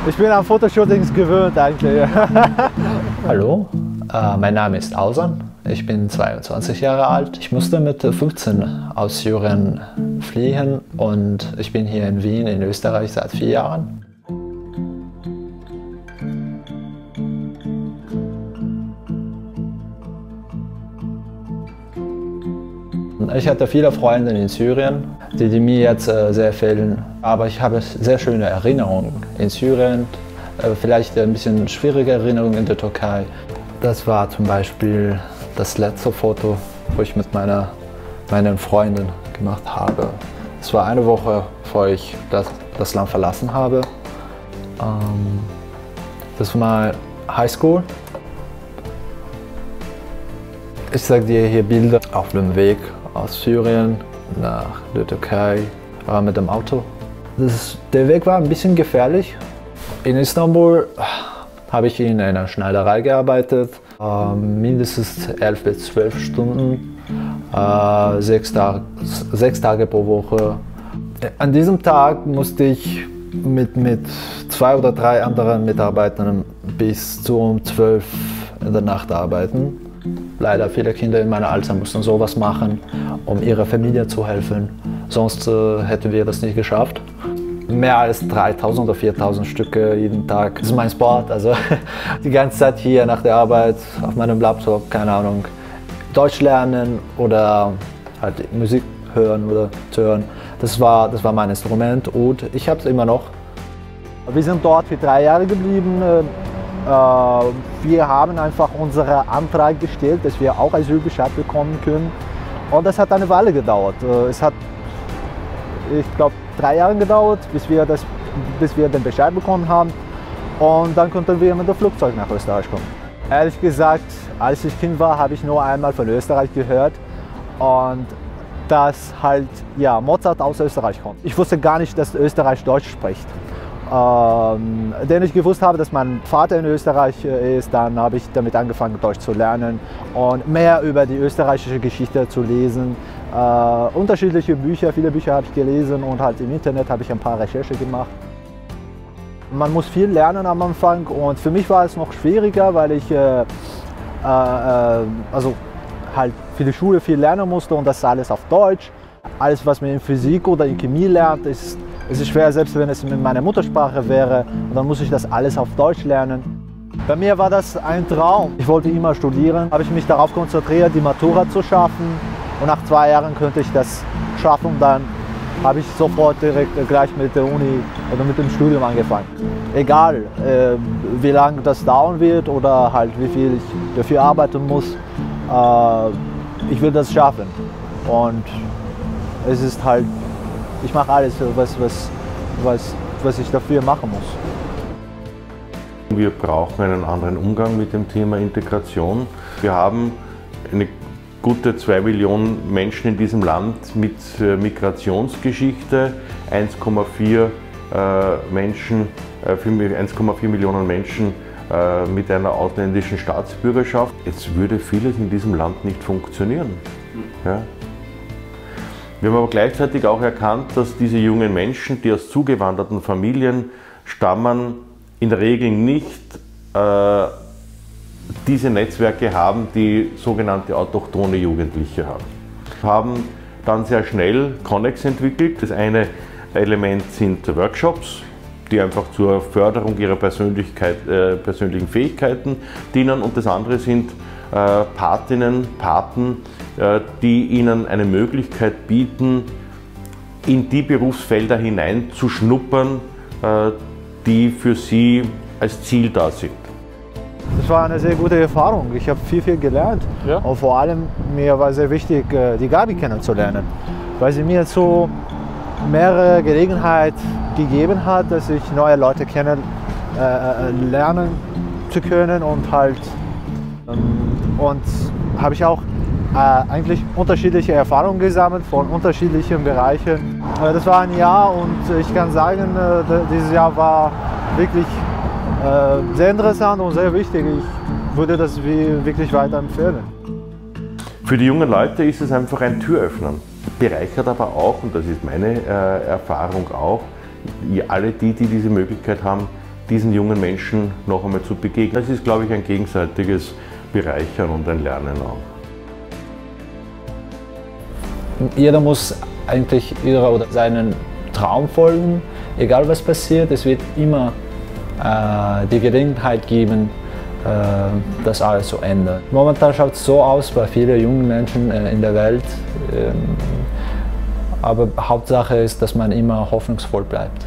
Ich bin an Fotoshootings gewöhnt eigentlich. Hallo, mein Name ist Ausan. Ich bin 22 Jahre alt. Ich musste mit 15 aus Syrien fliehen und ich bin hier in Wien in Österreich seit 4 Jahren. Ich hatte viele Freunde in Syrien, die mir jetzt sehr fehlen. Aber ich habe sehr schöne Erinnerungen in Syrien, vielleicht ein bisschen schwierige Erinnerungen in der Türkei. Das war zum Beispiel das letzte Foto, wo ich mit meinen Freunden gemacht habe. Es war eine Woche, bevor ich das Land verlassen habe. Das war Highschool. Ich zeige dir hier Bilder auf dem Weg aus Syrien nach der Türkei mit dem Auto. Der Weg war ein bisschen gefährlich. In Istanbul habe ich in einer Schneiderei gearbeitet, mindestens 11 bis 12 Stunden, 6 Tage pro Woche. An diesem Tag musste ich mit 2 oder 3 anderen Mitarbeitern bis zu 12 in der Nacht arbeiten. Leider viele Kinder in meinem Alter mussten sowas machen, um ihrer Familie zu helfen. Sonst hätten wir das nicht geschafft. Mehr als 3000 oder 4000 Stücke jeden Tag. Das ist mein Sport, also die ganze Zeit hier nach der Arbeit auf meinem Laptop, keine Ahnung, Deutsch lernen oder halt Musik hören oder hören. Das war mein Instrument und ich habe es immer noch. Wir sind dort für 3 Jahre geblieben. Wir haben einfach unseren Antrag gestellt, dass wir auch Asylbescheid bekommen können. Und das hat eine Weile gedauert. Es hat, ich glaube, 3 Jahre gedauert, bis wir den Bescheid bekommen haben. Und dann konnten wir mit dem Flugzeug nach Österreich kommen. Ehrlich gesagt, als ich Kind war, habe ich nur einmal von Österreich gehört. Und dass halt, ja, Mozart aus Österreich kommt. Ich wusste gar nicht, dass Österreich Deutsch spricht. Denn ich gewusst habe, dass mein Vater in Österreich ist, dann habe ich damit angefangen, Deutsch zu lernen und mehr über die österreichische Geschichte zu lesen. Unterschiedliche Bücher, viele Bücher habe ich gelesen und halt im Internet habe ich ein paar Recherchen gemacht. Man muss viel lernen am Anfang und für mich war es noch schwieriger, weil ich also halt für die Schule viel lernen musste und das alles auf Deutsch. Alles, was man in Physik oder in Chemie lernt, ist schwer, selbst wenn es mit meiner Muttersprache wäre. Und dann muss ich das alles auf Deutsch lernen. Bei mir war das ein Traum. Ich wollte immer studieren, habe ich mich darauf konzentriert, die Matura zu schaffen. Und nach 2 Jahren könnte ich das schaffen. Und dann habe ich sofort direkt gleich mit der Uni oder mit dem Studium angefangen. Egal, wie lange das dauern wird oder halt wie viel ich dafür arbeiten muss, ich will das schaffen. Und es ist halt, ich mache alles, was ich dafür machen muss. Wir brauchen einen anderen Umgang mit dem Thema Integration. Wir haben eine gute 2 Millionen Menschen in diesem Land mit Migrationsgeschichte, 1,4 Millionen Menschen mit einer ausländischen Staatsbürgerschaft. Jetzt würde vieles in diesem Land nicht funktionieren. Ja? Wir haben aber gleichzeitig auch erkannt, dass diese jungen Menschen, die aus zugewanderten Familien stammen, in der Regel nicht diese Netzwerke haben, die sogenannte autochthone Jugendliche haben. Wir haben dann sehr schnell Connex entwickelt. Das eine Element sind Workshops, die einfach zur Förderung ihrer persönlichen Fähigkeiten dienen, und das andere sind Patinnen, Paten, die ihnen eine Möglichkeit bieten, in die Berufsfelder hineinzuschnuppern, die für sie als Ziel da sind. Das war eine sehr gute Erfahrung. Ich habe viel gelernt. Ja? Und vor allem mir war sehr wichtig, die Gabi kennenzulernen, weil sie mir so mehrere Gelegenheiten gegeben hat, dass ich neue Leute lernen zu können und halt und habe ich auch eigentlich unterschiedliche Erfahrungen gesammelt von unterschiedlichen Bereichen. Das war ein Jahr und ich kann sagen, dieses Jahr war wirklich sehr interessant und sehr wichtig. Ich würde das wirklich weiterempfehlen. Für die jungen Leute ist es einfach ein Türöffner. Bereichert aber auch, und das ist meine Erfahrung auch, alle die diese Möglichkeit haben, diesen jungen Menschen noch einmal zu begegnen. Das ist, glaube ich, ein gegenseitiges Bereichern und ein Lernen auch. Jeder muss eigentlich ihrer oder seinen Traum folgen, egal was passiert. Es wird immer die Gelegenheit geben, das alles zu ändern. Momentan schaut es so aus bei vielen jungen Menschen in der Welt, aber Hauptsache ist, dass man immer hoffnungsvoll bleibt.